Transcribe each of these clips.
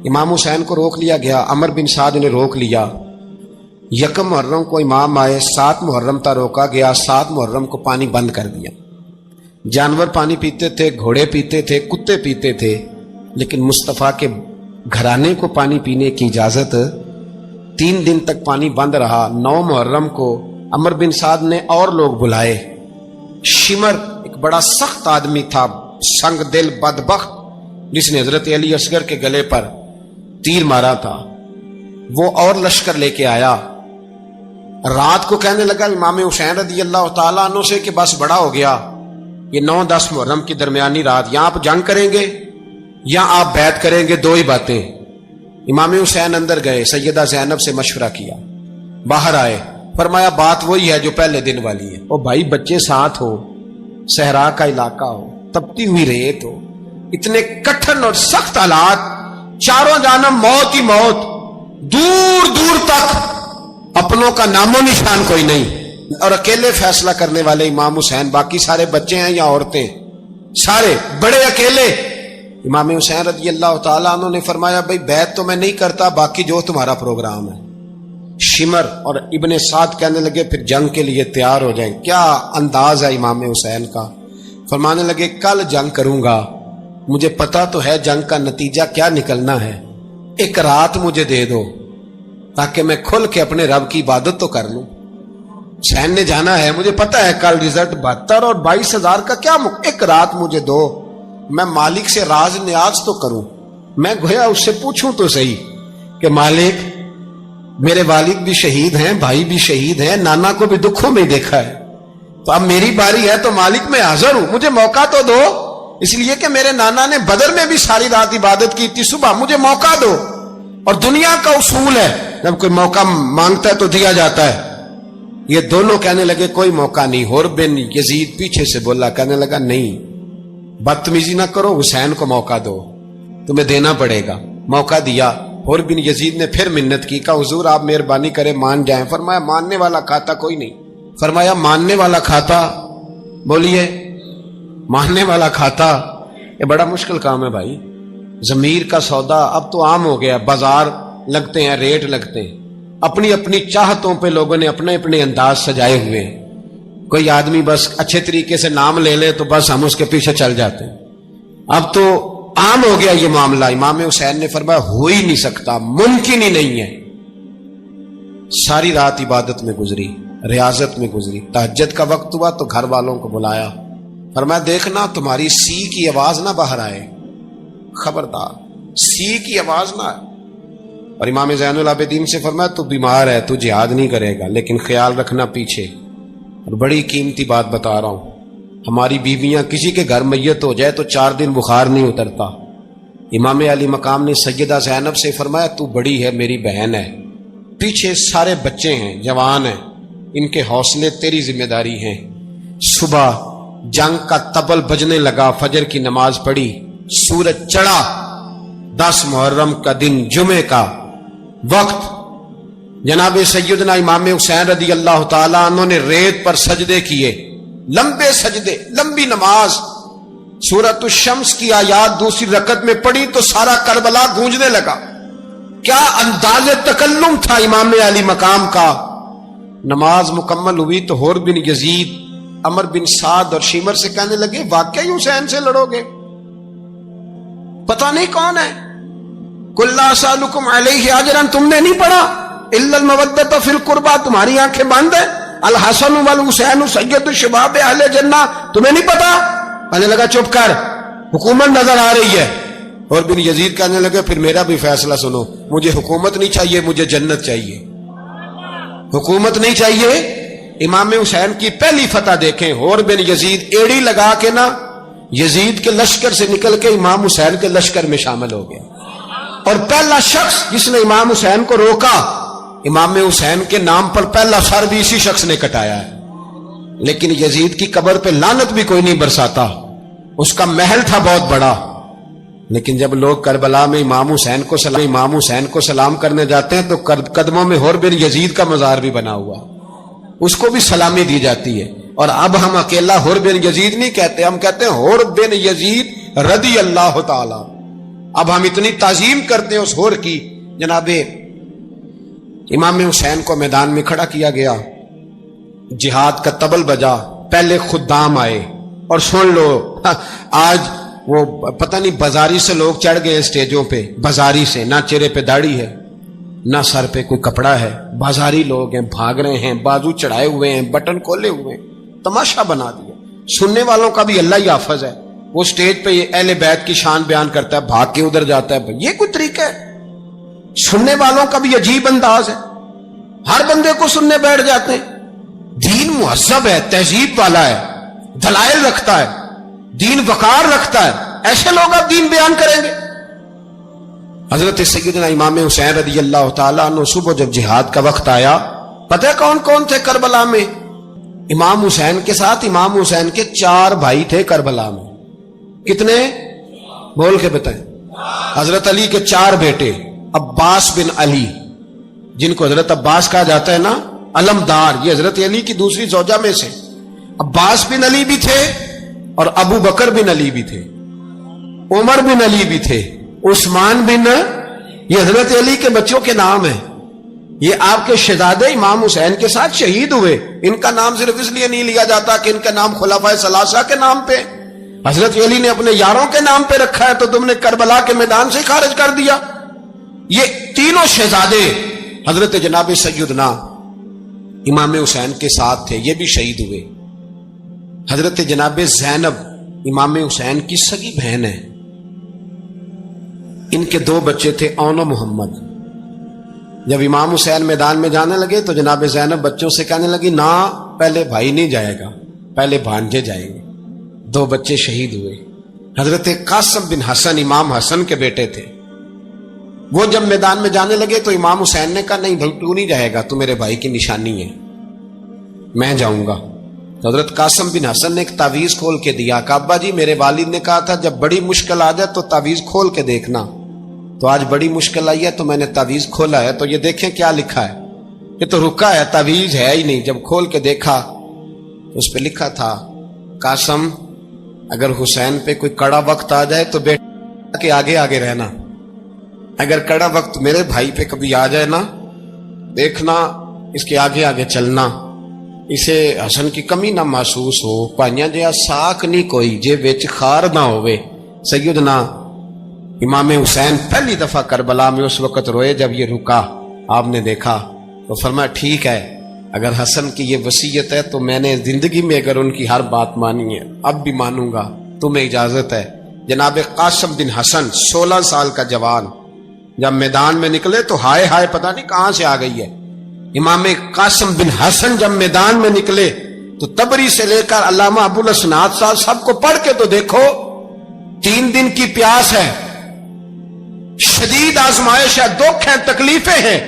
امام حسین کو روک لیا گیا، عمر بن سعد نے روک لیا۔ یکم محرم کو امام آئے، 7 محرم تا روکا گیا، 7 محرم کو پانی بند کر دیا۔ جانور پانی پیتے تھے، گھوڑے پیتے تھے، کتے پیتے تھے، لیکن مصطفیٰ کے گھرانے کو پانی پینے کی اجازت 3 دن تک پانی بند رہا۔ 9 محرم کو عمر بن سعد نے اور لوگ بلائے۔ شمر ایک بڑا سخت آدمی تھا، سنگ دل بدبخت، جس نے حضرت علی اصغر کے گلے پر تیر مارا تھا، وہ اور لشکر لے کے آیا۔ رات کو کہنے لگا امام حسین رضی اللہ تعالیٰ عنہ سے کہ بس بڑا ہو گیا، یہ 9-10 محرم کی درمیانی رات، یہاں آپ جنگ کریں گے یا آپ بیعت کریں گے، 2 ہی باتیں۔ امام حسین اندر گئے، سیدہ زینب سے مشورہ کیا، باہر آئے، فرمایا بات وہی ہے جو پہلے دن والی ہے۔ او بھائی، بچے ساتھ ہو، صحرا کا علاقہ ہو، تپتی ہوئی ریت ہو، اتنے کٹھن اور سخت حالات، چاروں جانب موت ہی موت، دور دور تک اپنوں کا نام و نشان کوئی نہیں، اور اکیلے فیصلہ کرنے والے امام حسین، باقی سارے بچے ہیں یا عورتیں، سارے بڑے اکیلے۔ امام حسین رضی اللہ تعالیٰ عنہ نے فرمایا بھائی بیعت تو میں نہیں کرتا، باقی جو تمہارا پروگرام ہے۔ شمر اور ابن سعد کہنے لگے پھر جنگ کے لیے تیار ہو جائیں۔ کیا انداز ہے امام حسین کا، فرمانے لگے کل جنگ کروں گا، مجھے پتا تو ہے جنگ کا نتیجہ کیا نکلنا ہے، 1 رات مجھے دے دو تاکہ میں کھل کے اپنے رب کی عبادت تو کر لوں۔ حسین نے جانا ہے، مجھے پتا ہے کل رزلٹ 72 اور 22,000 کا کیا 1 رات مجھے دو، میں مالک سے راز نیاز تو کروں، میں گویا اس سے پوچھوں تو صحیح کہ مالک میرے والد بھی شہید ہیں، بھائی بھی شہید ہیں، نانا کو بھی دکھوں میں دیکھا ہے، تو اب میری باری ہے، تو مالک میں حاضر ہوں، مجھے موقع تو دو، اس لیے کہ میرے نانا نے بدر میں بھی ساری رات عبادت کی تھی، صبح مجھے موقع دو۔ اور دنیا کا اصول ہے جب کوئی موقع مانگتا ہے تو دیا جاتا ہے۔ یہ دونوں کہنے لگے کوئی موقع نہیں۔ حر بن یزید پیچھے سے بولا، کہنے لگا نہیں، بدتمیزی نہ کرو، حسین کو موقع دو، تمہیں دینا پڑے گا۔ موقع دیا۔ حر بن یزید نے پھر منت کی، کہا حضور آپ مہربانی کریں مان جائیں۔ فرمایا ماننے والا کھاتا کوئی نہیں۔ فرمایا ماننے والا کھاتا، بولیے ماننے والا کھاتا، یہ بڑا مشکل کام ہے بھائی۔ ضمیر کا سودا اب تو عام ہو گیا، بازار لگتے ہیں، ریٹ لگتے ہیں، اپنی اپنی چاہتوں پہ لوگوں نے اپنے اپنے انداز سجائے ہوئے ہیں۔ کوئی آدمی بس اچھے طریقے سے نام لے لے تو بس ہم اس کے پیچھے چل جاتے ہیں۔ اب تو عام ہو گیا یہ معاملہ۔ امام حسین نے فرمایا ہو ہی نہیں سکتا، ممکن ہی نہیں ہے۔ ساری رات عبادت میں گزری، ریاضت میں گزری۔ تہجد کا وقت ہوا تو گھر والوں کو بلایا، فرمایا دیکھنا تمہاری سی کی آواز نہ باہر آئے، خبردار سی کی آواز نہ آئے۔ اور امام زین العابدین سے فرمایا تو بیمار ہے، تو جہاد نہیں کرے گا، لیکن خیال رکھنا پیچھے۔ اور بڑی قیمتی بات بتا رہا ہوں، ہماری بیویاں کسی کے گھر میت ہو جائے تو 4 دن بخار نہیں اترتا۔ امام علی مقام نے سیدہ زینب سے فرمایا تو بڑی ہے، میری بہن ہے، پیچھے سارے بچے ہیں، جوان ہیں، ان کے حوصلے تیری ذمہ داری ہیں۔ صبح جنگ کا طبل بجنے لگا، فجر کی نماز پڑھی، سورج چڑھا، 10 محرم کا دن، جمعے کا وقت۔ جناب سیدنا امام حسین رضی اللہ تعالیٰ عنہ نے ریت پر سجدے کیے، لمبے سجدے، لمبی نماز۔ سورۃ الشمس کی آیات دوسری رکعت میں پڑھی تو سارا کربلا گونجنے لگا۔ کیا انداز تکلم تھا امام علی مقام کا۔ نماز مکمل ہوئی تو حر بن یزید، عمر بن سعد اور شمر سے کہنے لگے واقعی حسین سے لڑو گے؟ پتہ نہیں کون ہے۔ قل لا اسألکم علیہ اجرا، تم نے نہیں پڑھا؟ الا المودۃ فی القربى، تمہاری آنکھیں بند ہیں۔ الحسن والحسین سید الشباب اہل جنہ، تمہیں نہیں پتا؟ کہنے لگا چپ کر، حکومت نظر آ رہی ہے۔ اور بن یزید کہنے لگے پھر میرا بھی فیصلہ سنو، مجھے حکومت نہیں چاہیے، مجھے جنت چاہیے۔ حکومت نہیں چاہیے۔ امام حسین کی پہلی فتح دیکھیں، اور بن یزید ایڑی لگا کے نا یزید کے لشکر سے نکل کے امام حسین کے لشکر میں شامل ہو گیا، اور پہلا شخص جس نے امام حسین کو روکا، امام حسین کے نام پر پہلا سر بھی اسی شخص نے کٹایا ہے۔ لیکن یزید کی قبر پہ لعنت بھی کوئی نہیں برساتا، اس کا محل تھا بہت بڑا، لیکن جب لوگ کربلا میں امام حسین کو سلام کرنے جاتے ہیں تو قدموں میں حر بن یزید کا مزار بھی بنا ہوا، اس کو بھی سلامی دی جاتی ہے۔ اور اب ہم اکیلا حر بن یزید نہیں کہتے، ہم کہتے ہیں حر بن یزید رضی اللہ تعالی، اب ہم اتنی تعظیم کرتے ہیں اس ہور کی. جناب امام حسین کو میدان میں کھڑا کیا گیا, جہاد کا طبل بجا, پہلے خدام آئے. اور سن لو آج وہ پتہ نہیں بازاری سے لوگ چڑھ گئے اسٹیجوں پہ, بازاری سے, نہ چہرے پہ داڑھی ہے نہ سر پہ کوئی کپڑا ہے, بازاری لوگ ہیں, بھاگ رہے ہیں, بازو چڑھائے ہوئے ہیں, بٹن کھولے ہوئے ہیں, تماشا بنا دیا. سننے والوں کا بھی اللہ ہی حافظ ہے. وہ سٹیج پہ یہ اہل بیت کی شان بیان کرتا ہے, بھاگ کے ادھر جاتا ہے. یہ کوئی طریقہ ہے؟ سننے والوں کا بھی عجیب انداز ہے, ہر بندے کو سننے بیٹھ جاتے ہیں. دین مہذب ہے, تہذیب والا ہے, دلائل رکھتا ہے, دین وقار رکھتا ہے. ایسے لوگ اب دین بیان کریں گے؟ حضرت سیدنا امام حسین رضی اللہ تعالیٰ عنہ صبح جب جہاد کا وقت آیا, پتہ ہے کون کون تھے کربلا میں؟ امام حسین کے ساتھ امام حسین کے 4 بھائی تھے کربلا میں. کتنے؟ بول کے بتائیں. حضرت علی کے 4 بیٹے, عباس بن علی, جن کو حضرت عباس کہا جاتا ہے نا, علمدار, یہ حضرت علی کی دوسری زوجہ میں سے. عباس بن علی بھی تھے اور ابو بکر بن علی بھی تھے, عمر بن علی بھی تھے, عثمان بن, یہ حضرت علی کے بچوں کے نام ہیں. یہ آپ کے شہزادے امام حسین کے ساتھ شہید ہوئے. ان کا نام صرف اس لیے نہیں لیا جاتا کہ ان کا نام خلفائے ثلاثہ کے نام پہ, حضرت علی نے اپنے یاروں کے نام پہ رکھا ہے, تو تم نے کربلا کے میدان سے خارج کر دیا. یہ تینوں شہزادے حضرت جناب سیدنا امام حسین کے ساتھ تھے, یہ بھی شہید ہوئے. حضرت جناب زینب امام حسین کی سگی بہن ہے, ان کے 2 بچے تھے, اون و محمد. جب امام حسین میدان میں جانے لگے تو جناب زینب بچوں سے کہنے لگی, نہ پہلے بھائی نہیں جائے گا, پہلے بھانجے جائیں گے. 2 بچے شہید ہوئے. حضرت قاسم بن حسن امام حسن کے بیٹے تھے, وہ جب میدان میں جانے لگے تو امام حسین نے کہا, نہیں بھائی تو نہیں جائے گا, تو میرے بھائی کی نشانی ہے, میں جاؤں گا. تو حضرت قاسم بن حسن نے ایک تعویذ کھول کے دیا کہ ابا جی میرے والد نے کہا تھا جب بڑی مشکل آ جائے تو تعویذ کھول کے دیکھنا. تو آج بڑی مشکل آئی ہے تو میں نے تعویذ کھولا ہے, تو یہ دیکھیں کیا لکھا ہے. یہ تو رکا ہے, تعویذ ہے ہی نہیں. جب کھول کے دیکھا تو اس پہ لکھا تھا, قاسم اگر حسین پہ کوئی کڑا وقت آ جائے تو بیٹا کے آگے آگے رہنا, اگر کڑا وقت میرے بھائی پہ کبھی آ جائے نا, دیکھنا اس کے آگے آگے چلنا, اسے حسن کی کمی نہ محسوس ہو. پائیاں جہاں ساک نہیں کوئی جے وچ خار نہ ہوئے. سیدنا امام حسین پہلی دفعہ کربلا میں اس وقت روئے جب یہ رکا, آپ نے دیکھا تو فرمایا ٹھیک ہے, اگر حسن کی یہ وصیت ہے تو میں نے زندگی میں اگر ان کی ہر بات مانی ہے اب بھی مانوں گا, تمہیں اجازت ہے. جناب قاسم بن حسن 16 سال کا جوان جب میدان میں نکلے تو ہائے ہائے پتہ نہیں کہاں سے آ گئی ہے. امام قاسم بن حسن جب میدان میں نکلے تو تبری سے لے کر علامہ ابو الاسناد صاحب سب کو پڑھ کے تو دیکھو, 3 دن کی پیاس ہے, شدید آزمائش ہے, دکھ ہیں, تکلیفیں ہیں,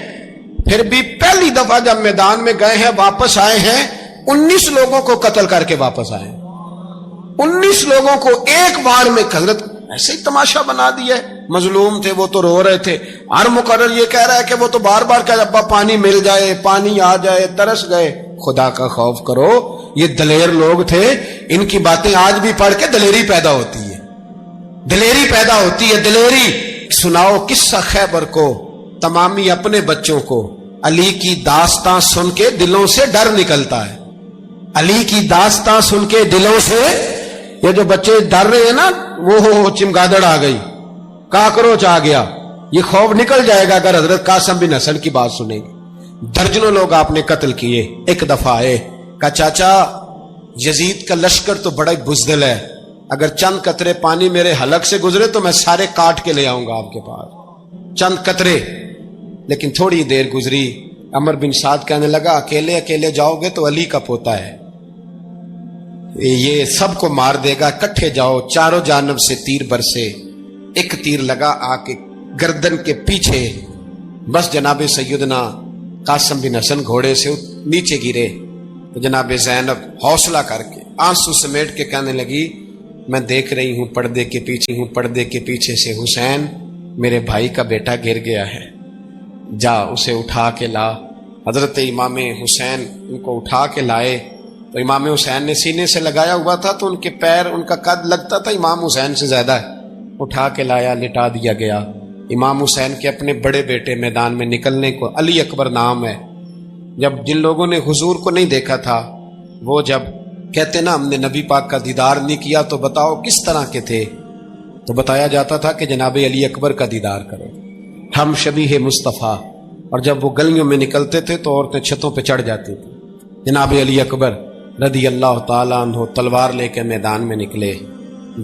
پھر بھی پہلی دفعہ جب میدان میں گئے ہیں واپس آئے ہیں, 19 لوگوں کو قتل کر کے واپس آئے ہیں. 19 لوگوں کو ایک بار میں حضرت ایسے ہی تماشا بنا دیا. مظلوم تھے وہ تو رو رہے تھے, ہر مقرر یہ کہہ رہا ہے کہ وہ تو بار بار کہ ابا پانی مل جائے, پانی آ جائے, ترس گئے. خدا کا خوف کرو, یہ دلیر لوگ تھے, ان کی باتیں آج بھی پڑھ کے دلیری پیدا ہوتی ہے, دلیری پیدا ہوتی ہے. دلیری سناؤ قصہ خیبر کو, تمامی اپنے بچوں کو. علی کی داستان سن کے دلوں سے ڈر نکلتا ہے, علی کی داستان سن کے دلوں سے, یہ جو بچے ڈر رہے ہیں نا, وہ چمگادڑ آ گئی, کاکروچ آ گیا, یہ خوف نکل جائے گا اگر حضرت قاسم بن حسن کی بات سنیں گے. درجنوں لوگ آپ نے قتل کیے. ایک دفعہ آئے, کہا چاچا یزید کا لشکر تو بڑا بزدل ہے, اگر چند قطرے پانی میرے حلق سے گزرے تو میں سارے کاٹ کے لے آؤں گا آپ کے پاس, چند قطرے. لیکن تھوڑی دیر گزری, عمر بن سعد کہنے لگا اکیلے اکیلے جاؤ گے تو علی کا پوتا ہے, یہ سب کو مار دے گا, اکٹھے جاؤ. چاروں جانب سے تیر برسے, ایک تیر لگا آ کے گردن کے پیچھے, بس جناب سیدنا قاسم بن حسن گھوڑے سے نیچے گرے. تو جناب زینب حوصلہ کر کے آنسو سمیٹ کے کہنے لگی, میں دیکھ رہی ہوں پردے کے پیچھے ہوں, پردے کے پیچھے سے حسین میرے بھائی کا بیٹا گر گیا ہے, جا اسے اٹھا کے لا. حضرت امام حسین ان کو اٹھا کے لائے. تو امام حسین نے سینے سے لگایا ہوا تھا تو ان کے پیر, ان کا قد لگتا تھا امام حسین سے زیادہ ہے. اٹھا کے لایا، لٹا دیا گیا۔ امام حسین کے اپنے بڑے بیٹے میدان میں نکلنے کو، علی اکبر نام ہے، جب جن لوگوں نے حضور کو نہیں دیکھا تھا وہ جب کہتے نا ہم نے نبی پاک کا دیدار نہیں کیا تو بتاؤ کس طرح کے تھے، تو بتایا جاتا تھا کہ جناب علی اکبر کا دیدار کرو، ہم شبیہ مصطفیٰ۔ اور جب وہ گلیوں میں نکلتے تھے تو عورتیں چھتوں پہ چڑھ جاتی تھی۔ جناب علی اکبر رضی اللہ تعالیٰ عنہ تلوار لے کے میدان میں نکلے،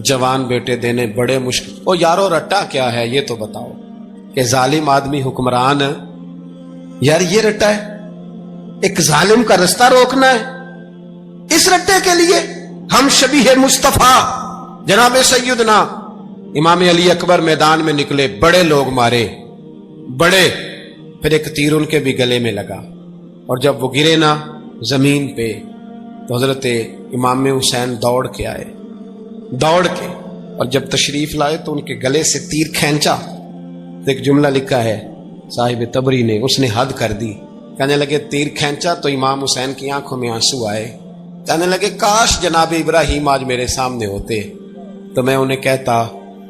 جوان بیٹے دینے بڑے مشکل۔ او یارو رٹا کیا ہے یہ تو بتاؤ، کہ ظالم آدمی حکمران ہے یار، یہ رٹا ہے؟ ایک ظالم کا رستہ روکنا ہے؟ اس رٹے کے لیے ہم شبیہ مصطفیٰ جناب سیدنا امام علی اکبر میدان میں نکلے، بڑے لوگ مارے، بڑے، پھر ایک تیر ان کے بھی گلے میں لگا، اور جب وہ گرے نا زمین پہ تو حضرت امام حسین دوڑ کے آئے، دوڑ کے، اور جب تشریف لائے تو ان کے گلے سے تیر کھینچا تو ایک جملہ لکھا ہے صاحب تبری نے، اس نے حد کر دی، کہنے لگے تیر کھینچا تو امام حسین کی آنکھوں میں آنسو آئے، کہنے لگے کاش جناب ابراہیم آج میرے سامنے ہوتے تو میں انہیں کہتا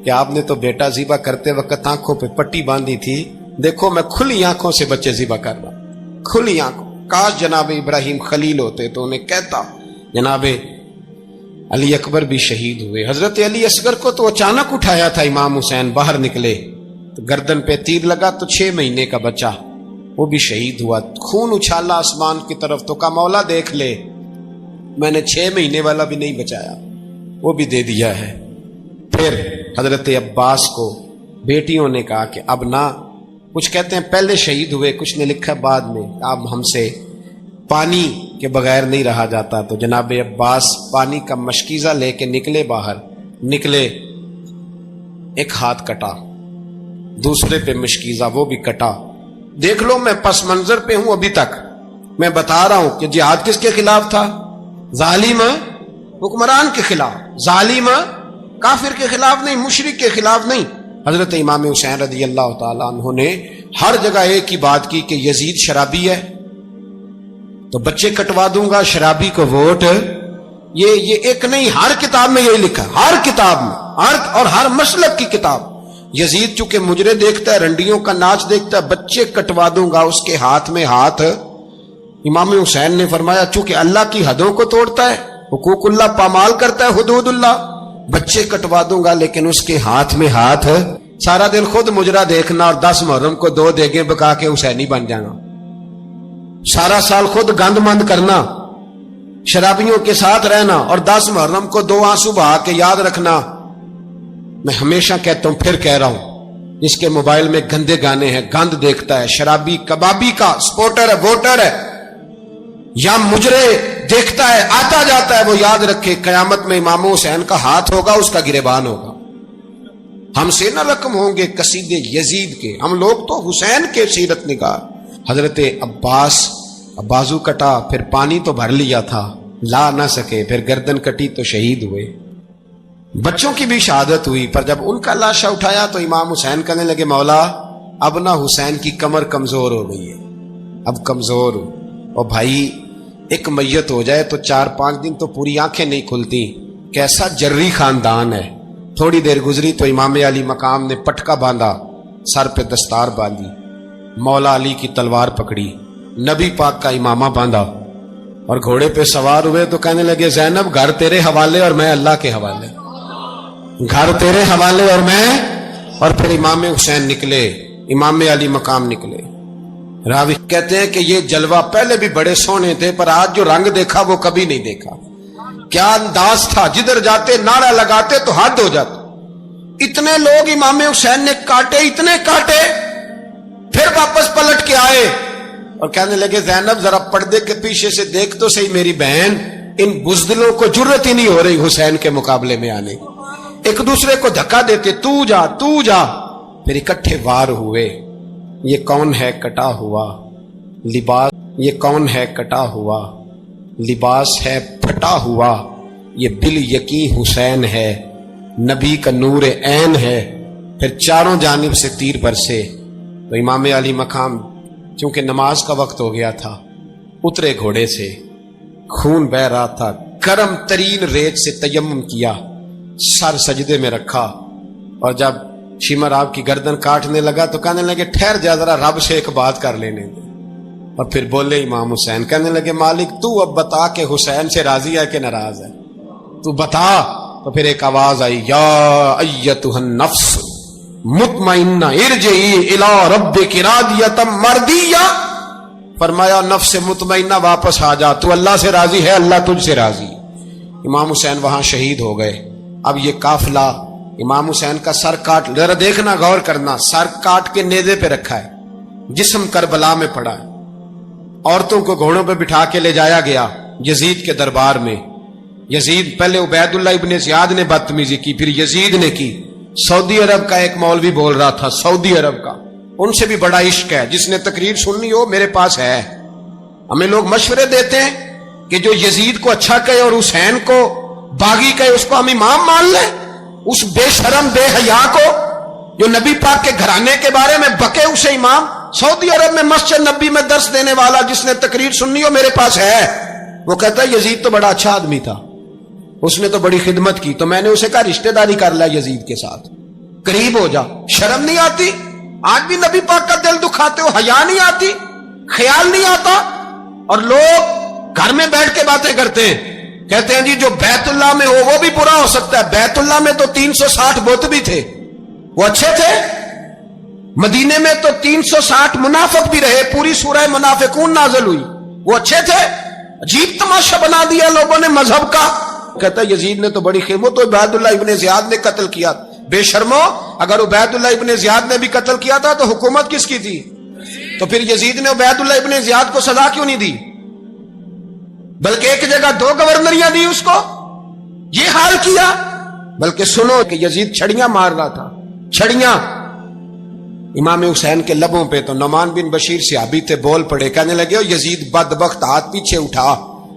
کہ آپ نے تو بیٹا ذبح کرتے وقت آنکھوں پہ پٹی باندھی تھی، دیکھو میں کھلی آنکھوں سے بچے ذبح کر رہا ہوں، کھلی آنکھوں، کاش جناب ابراہیم خلیل ہوتے تو انہیں کہتا۔ جناب علی اکبر بھی شہید ہوئے۔ حضرت علی اصغر کو تو اچانک اٹھایا تھا امام حسین، باہر نکلے تو گردن پہ تیر لگا تو 6 مہینے کا بچہ وہ بھی شہید ہوا، خون اچھالا آسمان کی طرف تو کہا مولا دیکھ لے، میں نے 6 مہینے والا بھی نہیں بچایا، وہ بھی دے دیا ہے۔ پھر حضرت عباس کو بیٹیوں نے کہا کہ اب نہ، کچھ کہتے ہیں پہلے شہید ہوئے، کچھ نے لکھا بعد میں، اب ہم سے پانی کے بغیر نہیں رہا جاتا، تو جناب عباس پانی کا مشکیزہ لے کے نکلے، باہر نکلے، ایک ہاتھ کٹا، دوسرے پہ مشکیزہ وہ بھی کٹا۔ دیکھ لو میں پس منظر پہ ہوں ابھی تک، میں بتا رہا ہوں کہ جہاد کس کے خلاف تھا؟ ظالم حکمران کے خلاف، ظالم کافر کے خلاف نہیں، مشرک کے خلاف نہیں۔ حضرت امام حسین رضی اللہ تعالیٰ عنہ نے ہر جگہ ایک ہی بات کی کہ یزید شرابی ہے تو بچے کٹوا دوں گا، شرابی کو ووٹ، یہ ایک نہیں، ہر کتاب میں یہی لکھا، ہر کتاب میں، اور ہر مسلک کی کتاب۔ یزید چونکہ مجرے دیکھتا ہے، رنڈیوں کا ناچ دیکھتا ہے، بچے کٹوا دوں گا، اس کے ہاتھ میں ہاتھ۔ امام حسین نے فرمایا چونکہ اللہ کی حدوں کو توڑتا ہے، حقوق اللہ پامال کرتا ہے، حدود اللہ، بچے کٹوا دوں گا لیکن اس کے ہاتھ میں ہاتھ۔ سارا دن خود مجرا دیکھنا اور 10 محرم کو 2 دیگیں پکا کے حسینی بن جانا، سارا سال خود گند مند کرنا، شرابیوں کے ساتھ رہنا، اور 10 محرم کو 2 آنسو بہا کے یاد رکھنا۔ میں ہمیشہ کہتا ہوں، پھر کہہ رہا ہوں، جس کے موبائل میں گندے گانے ہیں، گند دیکھتا ہے، شرابی کبابی کا سپورٹر ہے، ووٹر ہے، یا مجرے دیکھتا ہے، آتا جاتا ہے، وہ یاد رکھے قیامت میں امام حسین کا ہاتھ ہوگا، اس کا گریبان ہوگا۔ ہم سے نہ رقم ہوں گے قصیدے یزید کے، ہم لوگ تو حسین کے سیرت نگار۔ حضرت عباس بازو کٹا، پھر پانی تو بھر لیا تھا، لا نہ سکے، پھر گردن کٹی تو شہید ہوئے۔ بچوں کی بھی شہادت ہوئی، پر جب ان کا لاشا اٹھایا تو امام حسین کہنے لگے مولا اب نہ حسین کی کمر کمزور ہو گئی ہے، اب کمزور ہو، اور بھائی ایک میت ہو جائے تو 4-5 دن تو پوری آنکھیں نہیں کھلتی، کیسا جری خاندان ہے۔ تھوڑی دیر گزری تو امام علی مقام نے پٹکا باندھا، سر پہ دستار باندھی، مولا علی کی تلوار پکڑی، نبی پاک کا امامہ باندھا، اور گھوڑے پہ سوار ہوئے تو کہنے لگے زینب گھر تیرے حوالے اور میں اللہ کے حوالے، گھر تیرے حوالے اور میں۔ اور پھر امام حسین نکلے، امام علی مقام نکلے۔ راوی کہتے ہیں کہ یہ جلوہ پہلے بھی بڑے سونے تھے، پر آج جو رنگ دیکھا وہ کبھی نہیں دیکھا۔ کیا انداز تھا، جدھر جاتے نعرہ لگاتے تو حد ہو جاتا۔ اتنے لوگ امام حسین نے کاٹے، اتنے کاٹے، پھر واپس پلٹ کے آئے اور کہنے لگے زینب ذرا پردے کے پیچھے سے دیکھ تو صحیح میری بہن، ان بزدلوں کو جرت ہی نہیں ہو رہی حسین کے مقابلے میں آنے، ایک دوسرے کو دھکا دیتے، تو جا تو جا۔ پھر اکٹھے وار ہوئے۔ یہ کون ہے کٹا ہوا لباس، یہ کون ہے کٹا ہوا لباس ہے پھٹا ہوا، یہ بال یقین حسین ہے، نبی کا نور عین ہے۔ پھر چاروں جانب سے تیر برسے تو امام علی مقام چونکہ نماز کا وقت ہو گیا تھا، اترے گھوڑے سے، خون بہ رہا تھا، گرم ترین ریت سے تیمم کیا، سر سجدے میں رکھا اور جب شمر آپ کی گردن کاٹنے لگا تو کہنے لگے ٹھہر جا ذرا رب سے ایک بات کر لینے دے. اور پھر بولے امام حسین, کہنے لگے مالک تو اب بتا کہ حسین سے راضی ہے کہ ناراض ہے, تو بتا. تو پھر ایک آواز آئی, یا ایتھا النفس مطمئنہ ارجعی الی ربک راضیۃ مرضیہ. فرمایا نفس مطمئنہ واپس آ جا, تو اللہ سے راضی ہے, اللہ تجھ سے راضی. امام حسین وہاں شہید ہو گئے. اب یہ قافلہ امام حسین کا سر کاٹ, ذرا دیکھنا غور کرنا, سر کاٹ کے نیزے پہ رکھا ہے, جسم کربلا میں پڑا ہے. عورتوں کو گھوڑوں پہ بٹھا کے لے جایا گیا یزید کے دربار میں. یزید, پہلے عبید اللہ ابن زیاد نے بدتمیزی کی, پھر یزید نے کی. سعودی عرب کا ایک مولوی بول رہا تھا, سعودی عرب کا, ان سے بھی بڑا عشق ہے, جس نے تقریر سننی ہو میرے پاس ہے. ہمیں لوگ مشورے دیتے ہیں کہ جو یزید کو اچھا کہے اور حسین کو باغی کہے اس کو ہم امام مان لیں. اس بے شرم بے حیا کو جو نبی پاک کے گھرانے کے بارے میں بکے اسے امام. سعودی عرب میں مسجد نبی میں درس دینے والا جس نے تقریر سننی ہو میرے پاس ہے. وہ کہتا ہے یزید تو بڑا اچھا آدمی تھا, اس نے تو بڑی خدمت کی, تو میں نے اسے کہا رشتہ داری کر لیا یزید کے ساتھ, قریب ہو جا. شرم نہیں آتی؟ آج بھی نبی پاک کا دل دکھاتے ہو, حیا نہیں آتی, خیال نہیں آتا. اور لوگ گھر میں بیٹھ کے باتیں کرتے ہیں, کہتے ہیں جی جو بیت اللہ میں ہو وہ بھی برا ہو سکتا ہے. بیت اللہ میں تو 360 بت بھی تھے, وہ اچھے تھے. مدینے میں تو 360 منافق بھی رہے, پوری سورہ منافقون نازل ہوئی, وہ اچھے تھے. عجیب تماشا بنا دیا لوگوں نے مذہب کا. کہتا ہے یزید نے تو بڑی خدمت, تو عبید اللہ ابن زیاد نے قتل کیا. بے شرمو, اگر عبید اللہ ابن زیاد نے بھی قتل کیا تھا تو حکومت کس کی تھی؟ تو پھر یزید نے عبید اللہ ابن زیاد کو سزا کیوں نہیں دی, بلکہ ایک جگہ 2 گورنریاں دی اس کو, یہ حال کیا. بلکہ سنو کہ یزید چھڑیاں مار رہا تھا, چھڑیاں امام حسین کے لبوں پہ. تو نعمان بن بشیر صحابی تھے, بول پڑے, کہنے لگے یزید بدبخت, ہاتھ پیچھے اٹھا,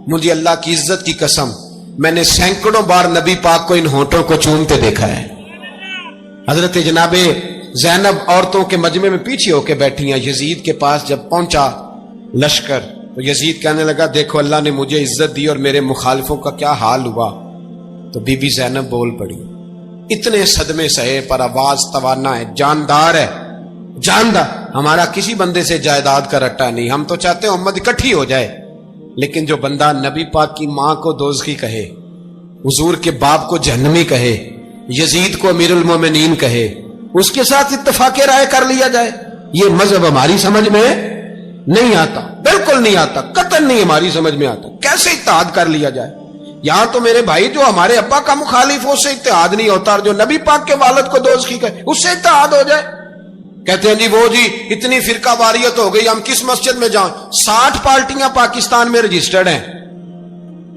مجھے اللہ کی عزت کی قسم میں نے سینکڑوں بار نبی پاک کو ان ہونٹوں کو چومتے دیکھا ہے. حضرت جناب زینب عورتوں کے مجمع میں پیچھے ہو کے بیٹھی ہیں. یزید کے پاس جب پہنچا لشکر تو یزید کہنے لگا دیکھو اللہ نے مجھے عزت دی اور میرے مخالفوں کا کیا حال ہوا. تو بی بی زینب بول پڑی, اتنے صدمے سہے پر آواز توانا ہے, جاندار ہے, جاندار. ہمارا کسی بندے سے جائیداد کا رٹا نہیں, ہم تو چاہتے ہیں امت اکٹھی ہو جائے, لیکن جو بندہ نبی پاک کی ماں کو دوزخی کہے, حضور کے باپ کو جہنمی کہے, یزید کو امیر المومنین کہے, اس کے ساتھ اتفاق رائے کر لیا جائے, یہ مذہب ہماری سمجھ میں نہیں آتا, بالکل نہیں آتا, قطعاً نہیں ہماری سمجھ میں آتا. کیسے اتحاد کر لیا جائے؟ یہاں تو میرے بھائی جو ہمارے ابا کا مخالف ہو اس سے اتحاد نہیں ہوتا, اور جو نبی پاک کے والد کو دوزخی کہے اس سے اتحاد ہو جائے. کہتے ہیں جی وہ جی اتنی فرقہ واریت ہو گئی, ہم کس مسجد میں جائیں؟ 60 پارٹیاں پاکستان میں رجسٹرڈ ہیں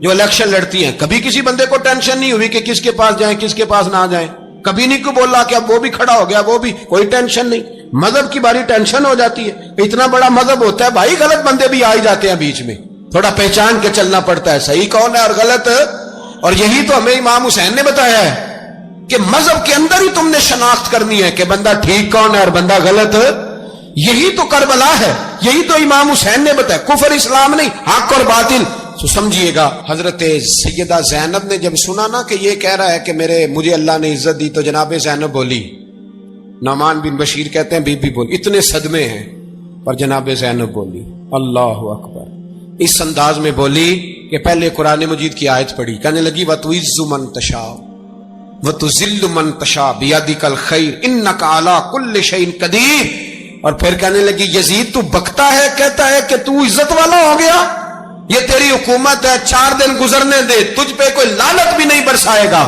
جو الیکشن لڑتی ہیں. کبھی کسی بندے کو ٹینشن نہیں ہوئی کہ کس کے پاس جائیں کس کے پاس نہ جائیں, کبھی نہیں کو بولا کہ اب وہ بھی کھڑا ہو گیا, وہ بھی, کوئی ٹینشن نہیں. مذہب کی باری ٹینشن ہو جاتی ہے, اتنا بڑا مذہب ہوتا ہے بھائی, غلط بندے بھی آ ہی جاتے ہیں بیچ میں, تھوڑا پہچان کے چلنا پڑتا ہے صحیح کون ہے اور غلط. اور یہی تو ہمیں امام حسین نے بتایا ہے کہ مذہب کے اندر ہی تم نے شناخت کرنی ہے کہ بندہ ٹھیک کون ہے اور بندہ غلط. یہی تو کربلا ہے, یہی تو امام حسین نے بتایا, کفر اسلام نہیں, حق اور باطل. تو سمجھیے گا, حضرت سیدہ زینب نے جب سنا نا کہ یہ کہہ رہا ہے کہ مجھے اللہ نے عزت دی, تو جناب زینب بولی, نعمان بن بشیر کہتے ہیں بی بی بولی, اتنے صدمے ہیں پر جناب زینب بولی اللہ اکبر, اس انداز میں بولی کہ پہلے قرآن مجید کی آیت پڑھی, کہنے لگی وَتُعِزُّ مَن تَشَاءُ وَتُذِلُّ مَن تَشَاءُ بِيَدِكَ الْخَيْرُ إِنَّكَ عَلَىٰ كُلِّ شَيْءٍ قَدِيرٌ. اور پھر کہنے لگی یزید تو بکتا ہے, کہتا ہے کہ تو عزت والا ہو گیا, یہ تیری حکومت ہے, 4 دن گزرنے دے, تجھ پہ کوئی لعنت بھی نہیں برسائے گا,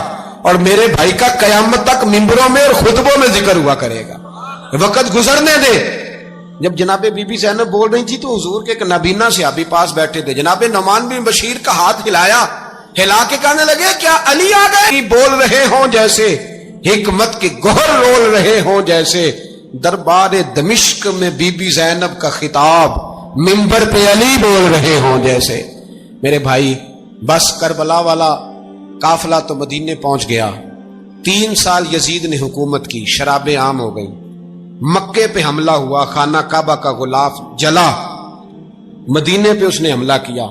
اور میرے بھائی کا قیامت تک ممبروں میں اور خطبوں میں ذکر ہوا کرے گا, وقت گزرنے دے. جب جناب بی بی زینب بول رہی تھی تو حضور کے ایک نابینا صحابی پاس بیٹھے تھے, جناب نعمان بن بشیر کا ہاتھ ہلایا, ہلا کے کہنے لگے کیا علی آ گئے؟ بول رہے ہوں جیسے حکمت کے گوہر رول رہے ہوں جیسے, دربار دمشق میں بی بی زینب کا خطاب, منبر پہ علی بول رہے ہوں جیسے. میرے بھائی بس کربلا والا قافلہ تو مدینے پہنچ گیا, 3 سال یزید نے حکومت کی, شرابیں عام ہو گئی, مکے پہ حملہ ہوا, خانہ کعبہ کا غلاف جلا, مدینے پہ اس نے حملہ کیا,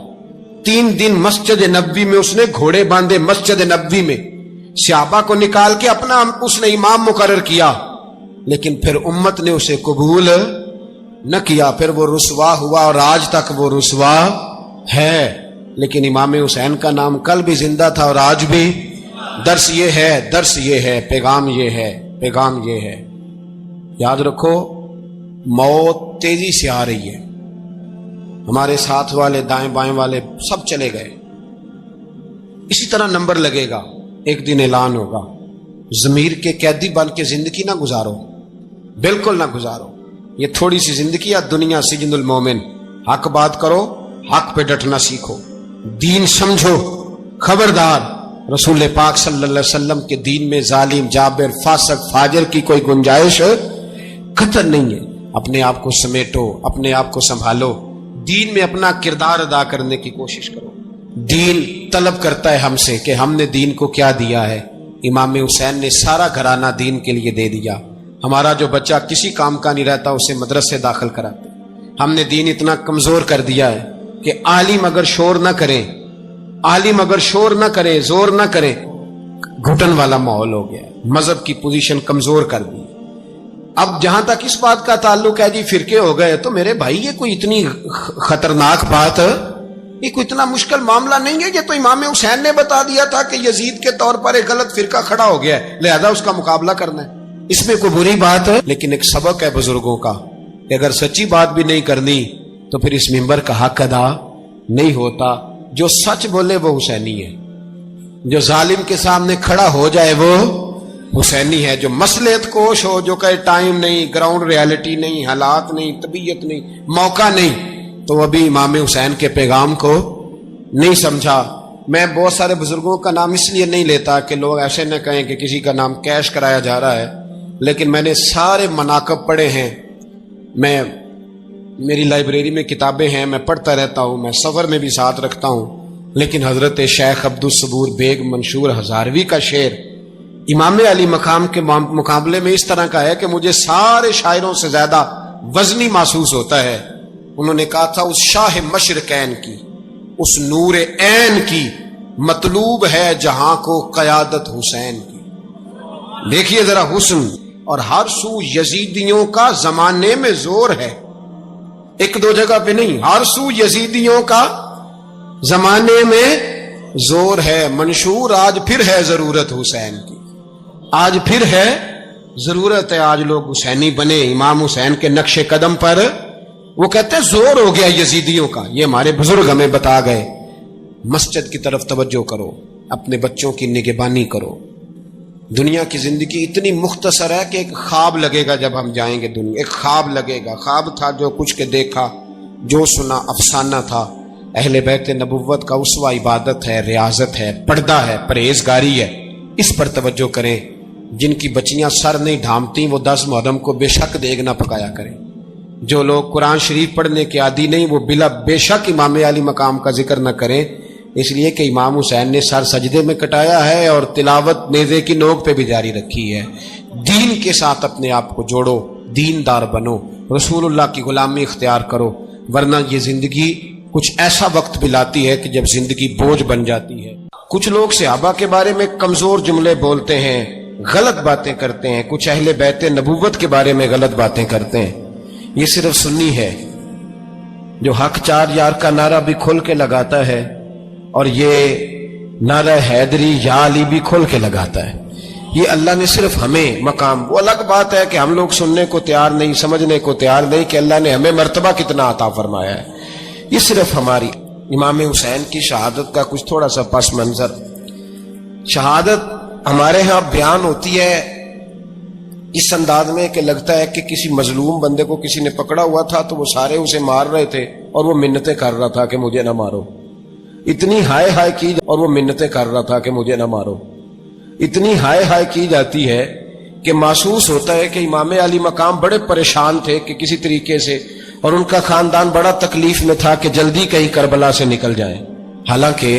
3 دن مسجد نبوی میں اس نے گھوڑے باندھے, مسجد نبوی میں صحابہ کو نکال کے اپنا اس نے امام مقرر کیا، لیکن پھر امت نے اسے قبول نہ کیا، پھر وہ رسوا ہوا اور آج تک وہ رسوا ہے۔ لیکن امام حسین کا نام کل بھی زندہ تھا اور آج بھی۔ درس یہ ہے، پیغام یہ ہے۔ یاد رکھو، موت تیزی سے آ رہی ہے، ہمارے ساتھ والے دائیں بائیں والے سب چلے گئے، اسی طرح نمبر لگے گا، ایک دن اعلان ہوگا۔ ضمیر کے قیدی بن کے زندگی نہ گزارو، بالکل نہ گزارو۔ یہ تھوڑی سی زندگی ہے، دنیا سجن المومن۔ حق بات کرو، حق پہ ڈٹنا سیکھو، دین سمجھو۔ خبردار، رسول پاک صلی اللہ علیہ وسلم کے دین میں ظالم، جابر، فاسق، فاجر کی کوئی گنجائش قطع نہیں ہے۔ اپنے آپ کو سمیٹو، اپنے آپ کو سنبھالو، دین میں اپنا کردار ادا کرنے کی کوشش کرو۔ دین طلب کرتا ہے ہم سے کہ ہم نے دین کو کیا دیا ہے۔ امام حسین نے سارا گھرانہ دین کے لیے دے دیا۔ ہمارا جو بچہ کسی کام کا نہیں رہتا اسے مدرسے داخل کراتے۔ ہم نے دین اتنا کمزور کر دیا ہے کہ عالم اگر شور نہ کرے، زور نہ کرے، گھٹن والا ماحول ہو گیا، مذہب کی پوزیشن کمزور کر دی۔ اب جہاں تک اس بات کا تعلق ہے جی فرقے ہو گئے، تو میرے بھائی یہ کوئی اتنی خطرناک بات، یہ کوئی اتنا مشکل معاملہ نہیں ہے۔ یہ تو امام حسین نے بتا دیا تھا کہ یزید کے طور پر ایک غلط فرقہ کھڑا ہو گیا ہے، لہذا اس کا مقابلہ کرنا ہے، اس میں کوئی بری بات ہے؟ لیکن ایک سبق ہے بزرگوں کا کہ اگر سچی بات بھی نہیں کرنی تو پھر اس منبر کا حق ادا نہیں ہوتا۔ جو سچ بولے وہ حسینی ہے، جو ظالم کے سامنے کھڑا ہو جائے وہ حسینی ہے، جو مصلحت کوش ہو، جو کہے ٹائم نہیں، گراؤنڈ ریالٹی نہیں، حالات نہیں، طبیعت نہیں، موقع نہیں، تو ابھی امام حسین کے پیغام کو نہیں سمجھا۔ میں بہت سارے بزرگوں کا نام اس لیے نہیں لیتا کہ لوگ ایسے نہ کہیں کہ کسی کا نام کیش کرایا جا رہا ہے، لیکن میں نے سارے مناقب پڑھے ہیں، میری لائبریری میں کتابیں ہیں، میں پڑھتا رہتا ہوں، میں سفر میں بھی ساتھ رکھتا ہوں۔ لیکن حضرت شیخ عبدالصبور بیگ منشور ہزاروی کا شعر امام علی مقام کے مقابلے میں اس طرح کا ہے کہ مجھے سارے شاعروں سے زیادہ وزنی محسوس ہوتا ہے۔ انہوں نے کہا تھا، اس شاہ مشرقین کی، اس نور عین کی، مطلوب ہے جہاں کو قیادت حسین کی۔ دیکھیے ذرا حسن، اور ہر سو یزیدیوں کا زمانے میں زور ہے، ایک دو جگہ پہ نہیں، ہر سو یزیدیوں کا زمانے میں زور ہے۔ منشور آج پھر ہے ضرورت حسین کی، آج پھر ہے ضرورت ہے، آج لوگ حسینی بنے، امام حسین کے نقش قدم پر۔ وہ کہتے ہیں زور ہو گیا یزیدیوں کا، یہ ہمارے بزرگ ہمیں بتا گئے۔ مسجد کی طرف توجہ کرو، اپنے بچوں کی نگہبانی کرو۔ دنیا کی زندگی اتنی مختصر ہے کہ ایک خواب لگے گا جب ہم جائیں گے دنیا، ایک خواب لگے گا، خواب تھا جو کچھ کے دیکھا، جو سنا افسانہ تھا۔ اہل بیت نبوت کا اسوہ عبادت ہے، ریاضت ہے، پردہ ہے، پرہیزگاری ہے، اس پر توجہ کریں۔ جن کی بچیاں سر نہیں ڈھانپتی وہ 10 محرم کو بے شک دیگ نہ پکایا کریں۔ جو لوگ قرآن شریف پڑھنے کے عادی نہیں وہ بے شک امام علی مقام کا ذکر نہ کریں، اس لیے کہ امام حسین نے سر سجدے میں کٹایا ہے اور تلاوت نیزے کی نوک پہ بھی جاری رکھی ہے۔ دین کے ساتھ اپنے آپ کو جوڑو، دیندار بنو، رسول اللہ کی غلامی اختیار کرو، ورنہ یہ زندگی کچھ ایسا وقت بھی لاتی ہے کہ جب زندگی بوجھ بن جاتی ہے۔ کچھ لوگ صحابہ کے بارے میں کمزور جملے بولتے ہیں، غلط باتیں کرتے ہیں، کچھ اہل بیت نبوت کے بارے میں غلط باتیں کرتے ہیں۔ یہ صرف سنی ہے جو حق 4 یار کا نعرہ بھی کھل کے لگاتا ہے، اور یہ نعرہ حیدری یا علی بھی کھول کے لگاتا ہے۔ یہ اللہ نے صرف ہمیں مقام، وہ الگ بات ہے کہ ہم لوگ سننے کو تیار نہیں، سمجھنے کو تیار نہیں کہ اللہ نے ہمیں مرتبہ کتنا عطا فرمایا ہے۔ یہ صرف ہماری امام حسین کی شہادت کا کچھ تھوڑا سا پس منظر۔ شہادت ہمارے ہاں بیان ہوتی ہے اس انداز میں کہ لگتا ہے کہ کسی مظلوم بندے کو کسی نے پکڑا ہوا تھا تو وہ سارے اسے مار رہے تھے اور وہ منتیں کر رہا تھا کہ مجھے نہ مارو، اتنی ہائے ہائے کی، اور وہ منتیں کر رہا تھا کہ مجھے نہ مارو، اتنی ہائے ہائے کی جاتی ہے کہ محسوس ہوتا ہے کہ امام علی مقام بڑے پریشان تھے کہ کسی طریقے سے، اور ان کا خاندان بڑا تکلیف میں تھا کہ جلدی کہیں کربلا سے نکل جائیں۔ حالانکہ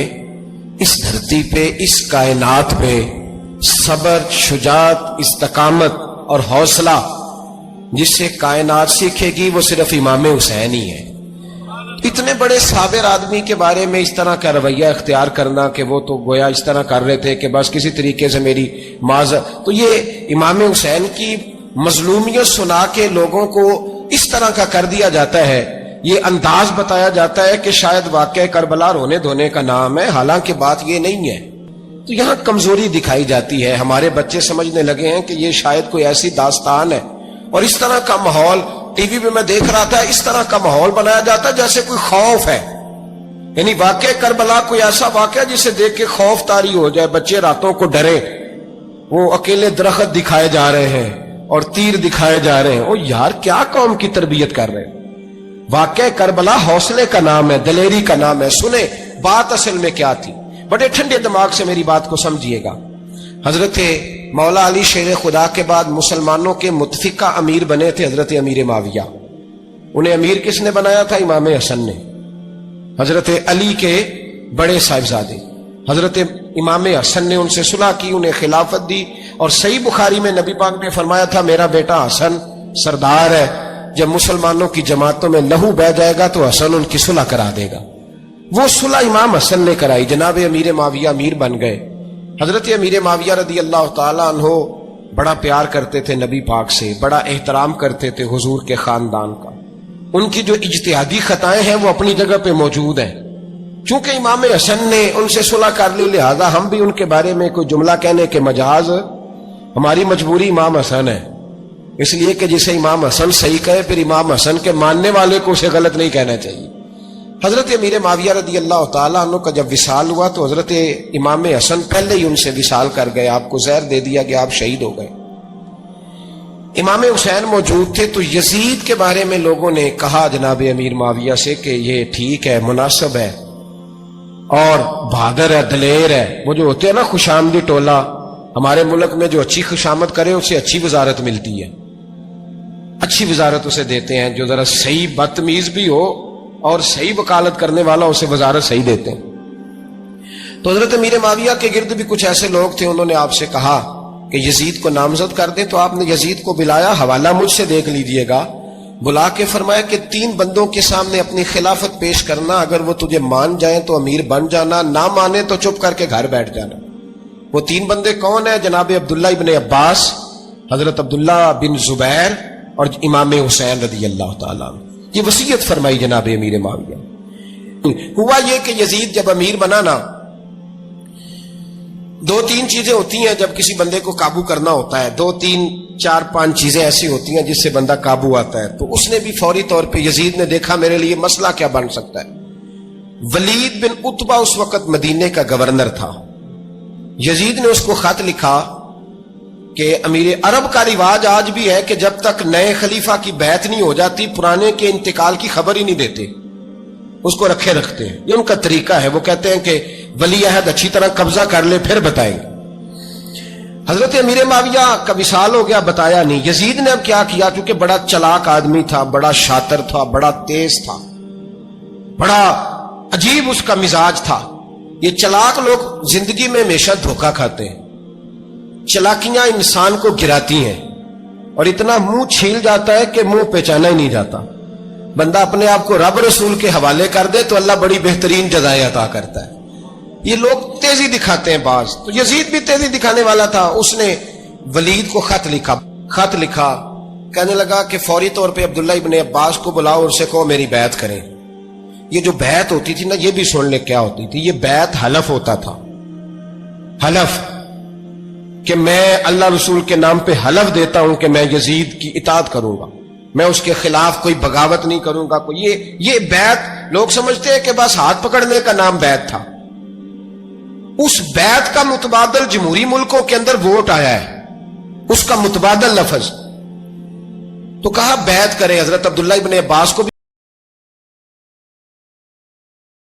اس دھرتی پہ، اس کائنات پہ صبر، شجاعت، استقامت اور حوصلہ جس سے کائنات سیکھے گی وہ صرف امام حسین ہی ہے۔ اتنے بڑے صابر آدمی کے بارے میں اس طرح کا رویہ اختیار کرنا کہ وہ تو گویا اس طرح کر رہے تھے کہ بس کسی طریقے سے میری معذرت. تو یہ امام حسین کی مظلومیت سنا کے لوگوں کو اس طرح کا کر دیا جاتا ہے. یہ انداز بتایا جاتا ہے کہ شاید واقعہ کربلا رونے دھونے کا نام ہے، حالانکہ بات یہ نہیں ہے. تو یہاں کمزوری دکھائی جاتی ہے. ہمارے بچے سمجھنے لگے ہیں کہ یہ شاید کوئی ایسی داستان ہے، اور اس طرح کا ماحول ٹی وی پہ میں دیکھ رہا تھا، اس طرح کا ماحول بنایا جاتا ہے جیسے کوئی خوف ہے. یعنی واقعہ کربلا کوئی ایسا واقعہ جسے دیکھ کے خوف طاری ہو جائے، بچے راتوں کو ڈرے. وہ اکیلے درخت دکھائے جا رہے ہیں اور تیر دکھائے جا رہے ہیں. او یار، کیا قوم کی تربیت کر رہے ہیں؟ واقعہ کربلا حوصلے کا نام ہے، دلیری کا نام ہے. سنیں بات اصل میں کیا تھی، بڑے ٹھنڈے دماغ سے میری بات کو سمجھیے گا. حضرت مولا علی شیر خدا کے بعد مسلمانوں کے متفقہ امیر بنے تھے حضرت امیر معاویہ. انہیں امیر کس نے بنایا تھا؟ امام حسن نے. حضرت علی کے بڑے صاحبزادے حضرت امام حسن نے ان سے صلح کی، انہیں خلافت دی. اور صحیح بخاری میں نبی پاک نے فرمایا تھا میرا بیٹا حسن سردار ہے، جب مسلمانوں کی جماعتوں میں لہو بہ جائے گا تو حسن ان کی صلح کرا دے گا. وہ صلح امام حسن نے کرائی، جناب امیر معاویہ امیر بن گئے. حضرت امیر معاویہ رضی اللہ تعالیٰ عنہ بڑا پیار کرتے تھے نبی پاک سے، بڑا احترام کرتے تھے حضور کے خاندان کا. ان کی جو اجتہادی خطائیں ہیں وہ اپنی جگہ پہ موجود ہیں. چونکہ امام حسن نے ان سے صلح کر لی، لہذا ہم بھی ان کے بارے میں کوئی جملہ کہنے کے مجاز، ہماری مجبوری امام حسن ہے. اس لیے کہ جسے امام حسن صحیح کہے پھر امام حسن کے ماننے والے کو اسے غلط نہیں کہنا چاہیے. حضرت امیر معاویہ رضی اللہ تعالیٰ عنہ کا جب وصال ہوا تو حضرت امام حسن پہلے ہی ان سے وصال کر گئے، آپ کو زہر دے دیا گیا، آپ شہید ہو گئے. امام حسین موجود تھے. تو یزید کے بارے میں لوگوں نے کہا جناب امیر معاویہ سے کہ یہ ٹھیک ہے، مناسب ہے اور بہادر ہے، دلیر ہے. وہ جو ہوتے ہیں نا خوش آمدی ٹولہ، ہمارے ملک میں جو اچھی خوشامد کرے اسے اچھی وزارت ملتی ہے، اچھی وزارت اسے دیتے ہیں. جو ذرا صحیح بدتمیز بھی ہو اور صحیح وکالت کرنے والا اسے وزارت صحیح دیتے ہیں. تو حضرت امیر معاویہ کے گرد بھی کچھ ایسے لوگ تھے، انہوں نے آپ سے کہا کہ یزید کو نامزد کر دیں. تو آپ نے یزید کو بلایا، حوالہ مجھ سے دیکھ لیجئے گا. بلا کے فرمایا کہ 3 بندوں کے سامنے اپنی خلافت پیش کرنا، اگر وہ تجھے مان جائیں تو امیر بن جانا، نہ مانے تو چپ کر کے گھر بیٹھ جانا. وہ 3 بندے کون ہیں؟ جناب عبداللہ ابن عباس، حضرت عبداللہ بن زبیر اور امام حسین رضی اللہ تعالیٰ عنہ. یہ وصیت فرمائی جناب امیر معاویہ. ہوا یہ کہ یزید جب امیر بنا نا، 2-3 چیزیں ہوتی ہیں جب کسی بندے کو قابو کرنا ہوتا ہے. 2-3 4-5 چیزیں ایسی ہوتی ہیں جس سے بندہ قابو آتا ہے. تو اس نے بھی فوری طور پہ، یزید نے دیکھا میرے لیے مسئلہ کیا بن سکتا ہے. ولید بن عتبہ اس وقت مدینے کا گورنر تھا. یزید نے اس کو خط لکھا کہ امیر عرب کا رواج آج بھی ہے کہ جب تک نئے خلیفہ کی بیعت نہیں ہو جاتی پرانے کے انتقال کی خبر ہی نہیں دیتے، اس کو رکھے رکھتے ہیں. یہ ان کا طریقہ ہے. وہ کہتے ہیں کہ ولی عہد اچھی طرح قبضہ کر لے پھر بتائیں گے. حضرت امیر معاویہ کا وصال ہو گیا، بتایا نہیں. یزید نے اب کیا کیا، کیونکہ بڑا چلاک آدمی تھا، بڑا شاطر تھا، بڑا تیز تھا، بڑا عجیب اس کا مزاج تھا. یہ چلاک لوگ زندگی میں ہمیشہ دھوکہ کھاتے ہیں. چلاکیاں انسان کو گراتی ہیں اور اتنا منہ چھیل جاتا ہے کہ منہ پہچانا ہی نہیں جاتا. بندہ اپنے آپ کو رب رسول کے حوالے کر دے تو اللہ بڑی بہترین جزائیں عطا کرتا ہے. یہ لوگ تیزی دکھاتے ہیں بعض. تو یزید بھی تیزی دکھانے والا تھا. اس نے ولید کو خط لکھا کہنے لگا کہ فوری طور پہ عبداللہ ابن عباس کو بلاؤ اور اسے کہو میری بیعت کریں. یہ جو بیعت ہوتی تھی نا، یہ بھی سن لے کیا ہوتی تھی. یہ بیعت حلف ہوتا تھا. حلف کہ میں اللہ رسول کے نام پہ حلف دیتا ہوں کہ میں یزید کی اطاعت کروں گا، میں اس کے خلاف کوئی بغاوت نہیں کروں گا. یہ بیعت لوگ سمجھتے ہیں کہ بس ہاتھ پکڑنے کا نام بیعت تھا. اس بیعت کا متبادل جمہوری ملکوں کے اندر ووٹ آیا ہے، اس کا متبادل لفظ. تو کہا بیعت کرے. حضرت عبداللہ ابن عباس کو بھی